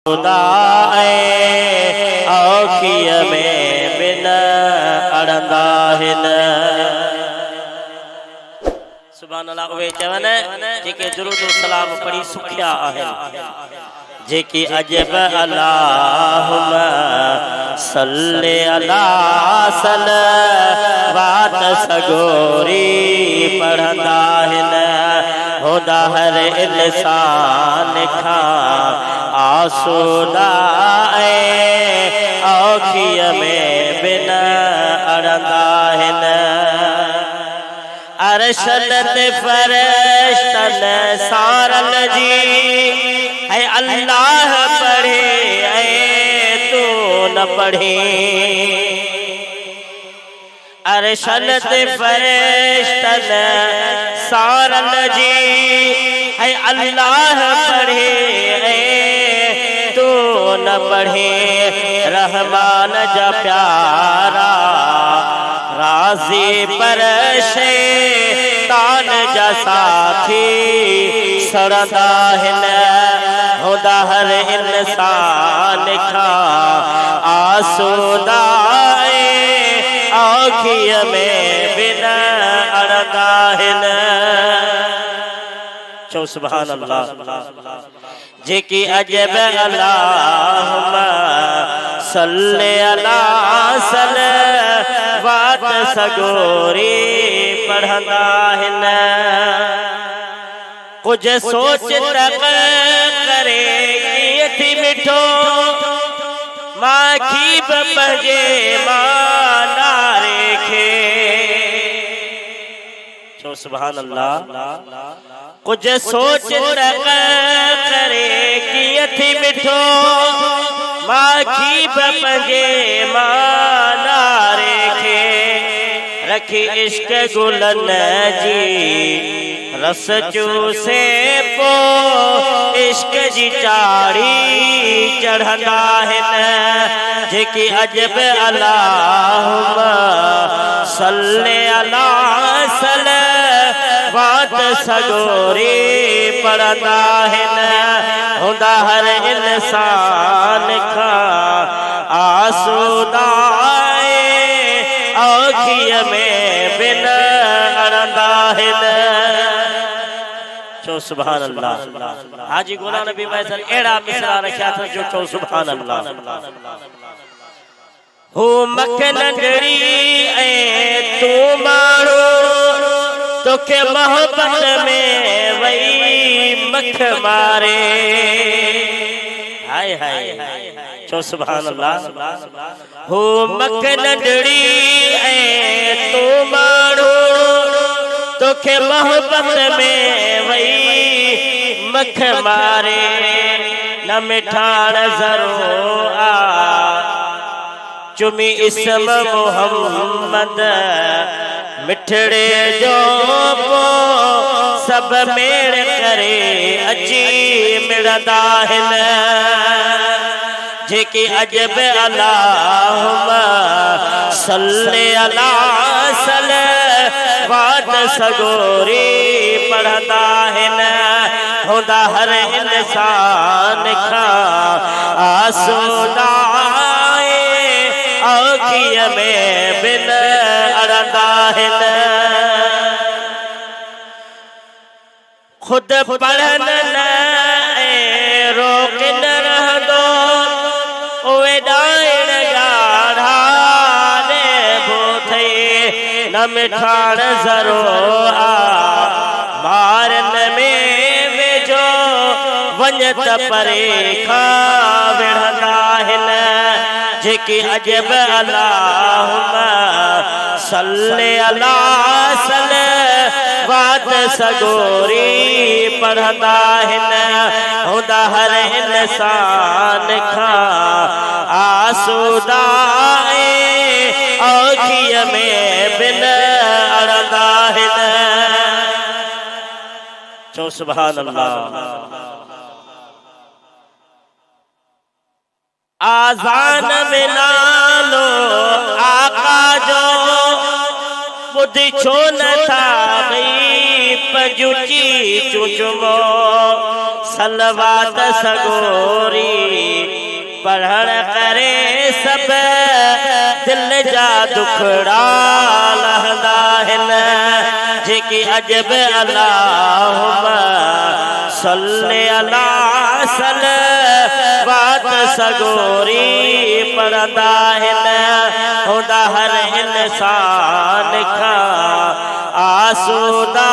खुदाए औखिय में बिन अड़ंदा हिन। सुभान अल्लाह। उहे चवन जेके दुरूद सलाम पढ़ी सुखिया आहिनि, जेकी अजब अल्लाहुम्मा सल्ले अला सलवात सगोरी पढ़ंदा हिन। होदा हर इंसान खां आसूदा औखिय में बिन अड़ंदा हिन। अरशद ते फरिश्तन सारन जी है अल्लाह पढ़े तू न पढ़े। अरशद ते फरिश्तन सारन जी है अल्लाह पढ़े तू न पढ़े। रहमान जा प्यारा राजी पर शैतान जा साथी सड़ंदा हिन। होदा हर इंसान खां आसूदा औखिय में बिन अड़ंदा हिन। चो सुभान अल्लाह। जेकी अजब अल्लाहुम्मा सल्ले अला सलवात सगोरी पढ़ंदा हिन। कुछ सोच तक करे थी मिठो माखी बजे माना रेखे। चो सुभान अल्लाह। कुछ सोच तक करे थी मिठो माखी बजे माना रेखे। रखी इश्क गुलन जी रस चूसे पो इश्क जी चाड़ी चढ़ंदा हिन। जेकी अजब अल्लाहुम्मा सल्ले अला सलवात सगोरी पढ़ंदा हिन। होदा हर इंसान खां आसूदा औखिय में बिन अड़ंदा हिन। चो सुभान अल्लाह। हाजी गुलाम नबी महसन एड़ा मिसरा रखिया था जो चो सुभान अल्लाह। हो मख नंढड़ी तू माण्हू तोखे मोहब्बत में वही मख मारे। हाय हाय चो सुभान अल्लाह। हो मख नंढड़ी तू माण्हू तोखे मोहब्बत में वही मख मारे। न मिठाण ज़रो आ चुमी इसम मोहम्मद मिठड़े जो पो सब मेड़ करे अची मिलंदा हिन। जेकी अजब अल्लाहुम्मा सल्ले अला सलवात सगोरी पढ़ंदा हिन। होदा हर इंसान खां आसूदा औखिय में बिन अड़ंदा हिन। खुद पढ़न न रोकन रहंदो उहे ॾाइण ॻाढ़ा ने बोथे। न मिठाण ज़रो आ ॿारन में वेझो वञ त परे खां विढ़ंदा हिन। जेकी अजब अल्लाहुम्मा सल्ले अला सलवात सगोरी पढ़ंदा हिन। होदा हर इंसान खां आसूदा औखिय में बिन अड़ंदा हिन। चो सुभान अल्लाह। आज़ान में नालो आका जो बुद्धि छो न था भई पंजुची चुचुमो सलवात सगोरी पढ़ण करे सब दिल जा दुखड़ा लहंदा हिन जेकी अजब अल्लाहुम्मा सल्ली अला सलवात सगोरी पढ़ंदा हिन हुंदा हर इंसान खां आसूदा